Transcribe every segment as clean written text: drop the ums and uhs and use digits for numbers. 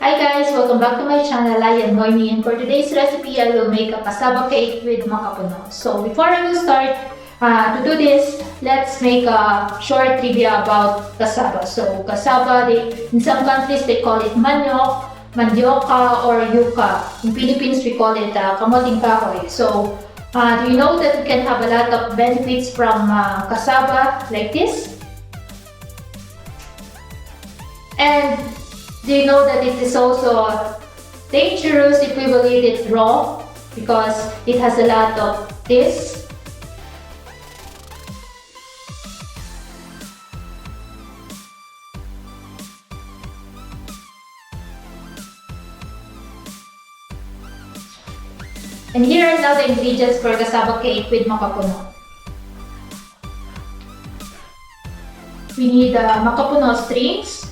Hi guys! Welcome back to my channel. I am Noemi, and for today's recipe, I will make a cassava cake with macapuno. So before I will start to do this, let's make a short trivia about cassava. So cassava, in some countries they call it manioc, mandioca, or yuca. In Philippines, we call it kamoting kahoy. So do you know that we can have a lot of benefits from cassava like this? And do you know that it is also dangerous if we will eat it raw because it has a lot of this? And here are now the ingredients for cassava cake with macapuno. We need macapuno strings,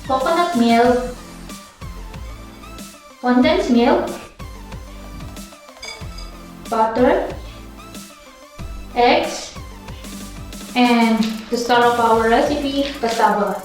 coconut milk, condensed milk, butter, eggs, and the star of our recipe, cassava.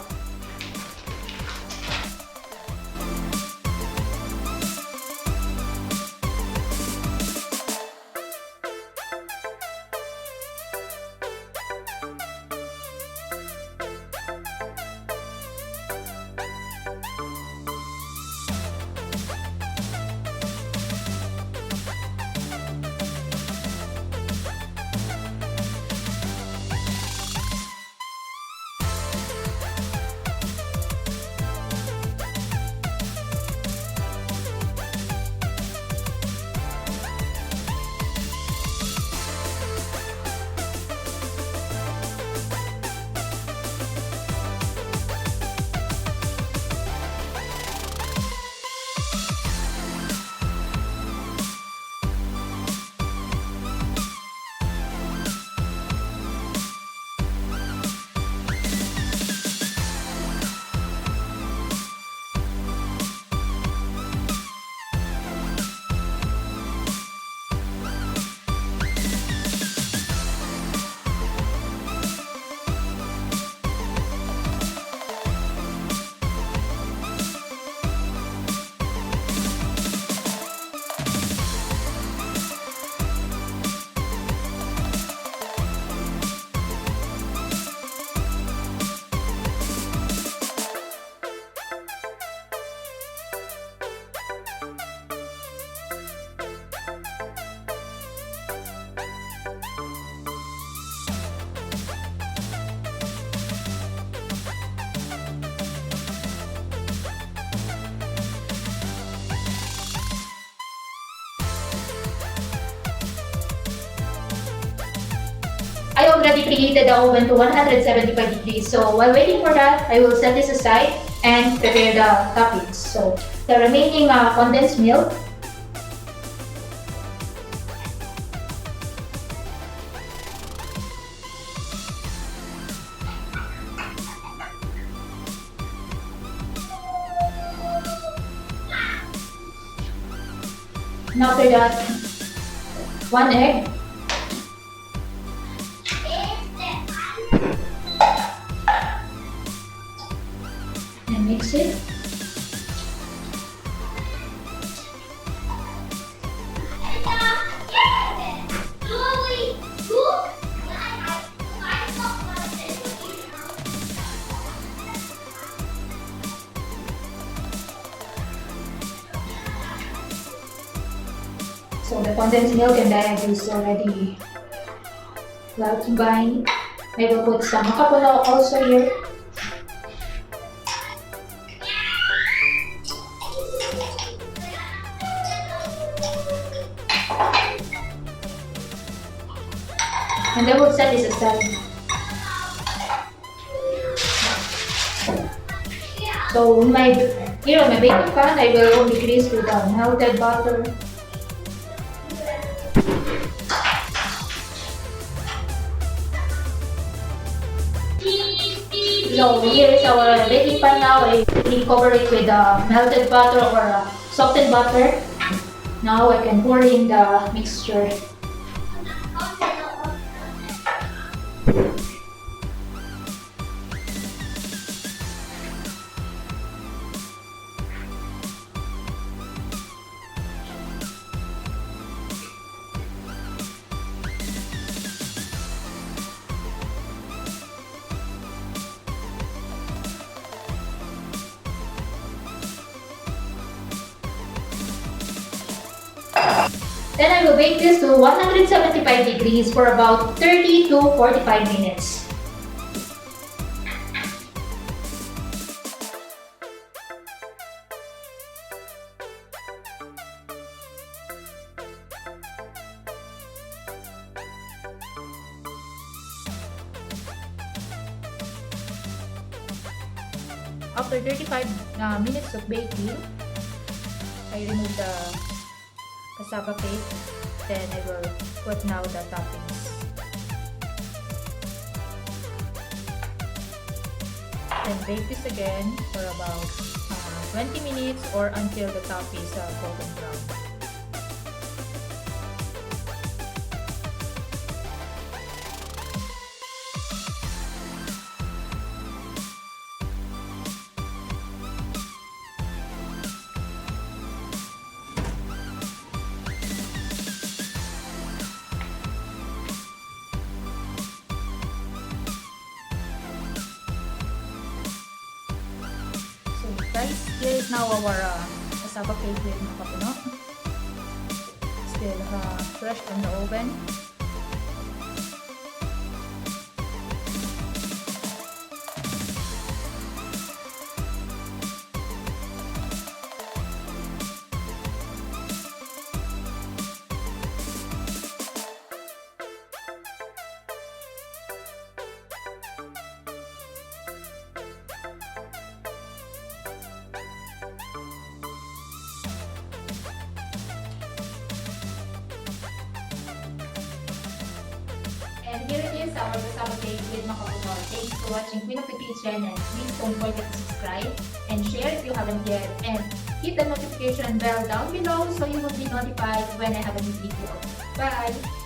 I already preheated the oven to 175 degrees. So while waiting for that, I will set this aside and prepare the toppings. So the remaining condensed milk, and after that, 1 egg, and mix it. So the condensed milk and the egg is already well combined. I will put some macapuno also here. And I will set this aside. So here on my baking pan, I will only grease with melted butter. So here is our baking pan now. I will cover it with melted butter or softened butter. Now I can pour in the mixture. Then I will bake this to 175 degrees for about 30 to 45 minutes. After 35 minutes of baking, I remove the cassava cake. Then I will put now the toppings. Then bake this again for about 20 minutes or until the top is golden brown. Guys, here is now our cassava cake with macapuno. Still fresh from the oven. And here it is, our cassava cake with macapuno. Thanks for watching Queen of the Kitchen, and please don't forget to subscribe and share if you haven't yet, and hit the notification bell down below so you will be notified when I have a new video. Bye!